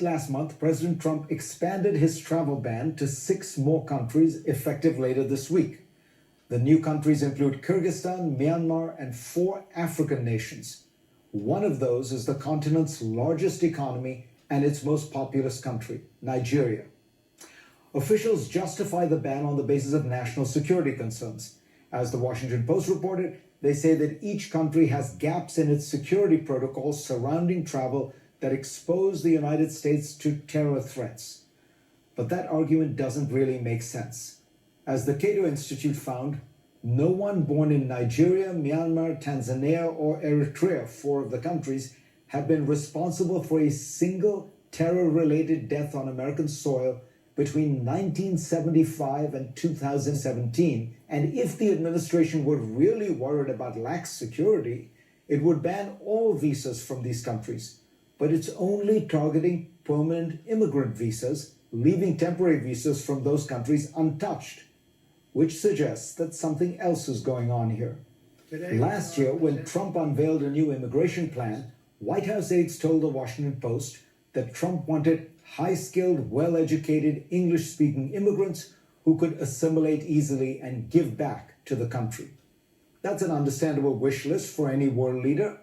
Last month, President Trump expanded his travel ban to 6 more countries effective later this week. The new countries include Kyrgyzstan, Myanmar, and 4 African nations. One of those is the continent's largest economy and its most populous country, Nigeria. Officials justify the ban on the basis of national security concerns. As the Washington Post reported, they say that each country has gaps in its security protocols surrounding travel that expose the United States to terror threats. But that argument doesn't really make sense. As the Cato Institute found, no one born in Nigeria, Myanmar, Tanzania, or Eritrea, 4 of the countries, have been responsible for a single terror-related death on American soil between 1975 and 2017. And if the administration were really worried about lax security, it would ban all visas from these countries. But it's only targeting permanent immigrant visas, leaving temporary visas from those countries untouched, which suggests that something else is going on here. Last year, when Trump unveiled a new immigration plan, White House aides told the Washington Post that Trump wanted high-skilled, well-educated, English-speaking immigrants who could assimilate easily and give back to the country. That's an understandable wish list for any world leader,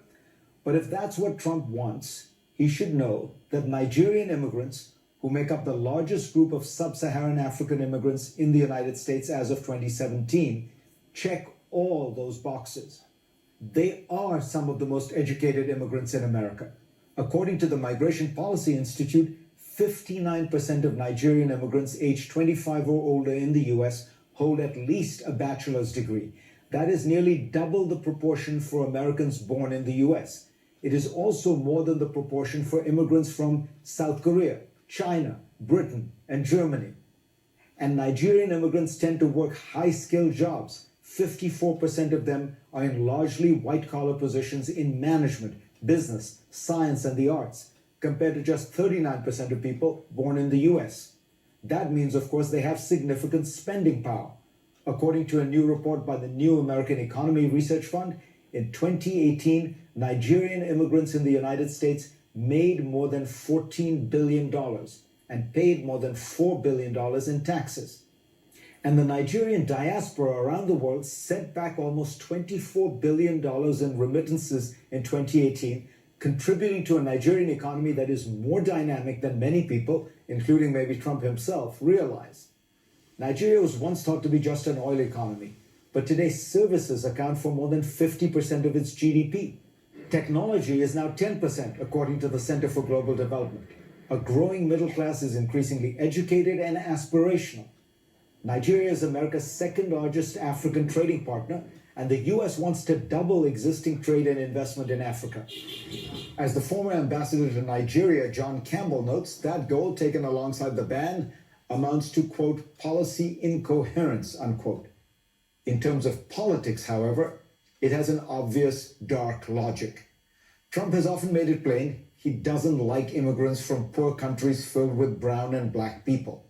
but if that's what Trump wants, he should know that Nigerian immigrants, who make up the largest group of sub-Saharan African immigrants in the United States as of 2017, check all those boxes. They are some of the most educated immigrants in America. According to the Migration Policy Institute, 59% of Nigerian immigrants aged 25 or older in the U.S. hold at least a bachelor's degree. That is nearly double the proportion for Americans born in the U.S. It is also more than the proportion for immigrants from South Korea, China, Britain, and Germany. And Nigerian immigrants tend to work high-skilled jobs. 54% of them are in largely white-collar positions in management, business, science, and the arts, compared to just 39% of people born in the U.S. That means, of course, they have significant spending power. According to a new report by the New American Economy Research Fund, in 2018, Nigerian immigrants in the United States made more than $14 billion and paid more than $4 billion in taxes. And the Nigerian diaspora around the world sent back almost $24 billion in remittances in 2018, contributing to a Nigerian economy that is more dynamic than many people, including maybe Trump himself, realize. Nigeria was once thought to be just an oil economy, but today services account for more than 50% of its GDP. Technology is now 10%, according to the Center for Global Development. A growing middle class is increasingly educated and aspirational. Nigeria is America's 2nd largest African trading partner, and the U.S. wants to double existing trade and investment in Africa. As the former ambassador to Nigeria, John Campbell, notes, that goal taken alongside the ban amounts to, quote, policy incoherence, unquote. In terms of politics, however, it has an obvious dark logic. Trump has often made it plain he doesn't like immigrants from poor countries filled with brown and black people.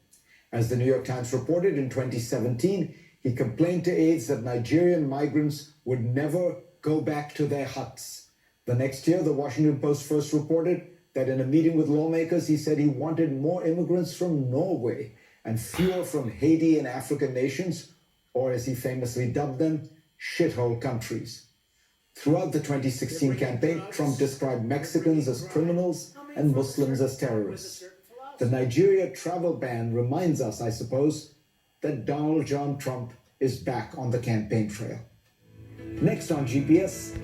As the New York Times reported in 2017, he complained to aides that Nigerian migrants would never go back to their huts. The next year, the Washington Post first reported that in a meeting with lawmakers, he said he wanted more immigrants from Norway and fewer from Haiti and African nations, or as he famously dubbed them, shithole countries. Throughout the 2016 campaign, Trump described Mexicans as criminals and Muslims as terrorists. The Nigeria travel ban reminds us, I suppose, that Donald John Trump is back on the campaign trail. Next on GPS.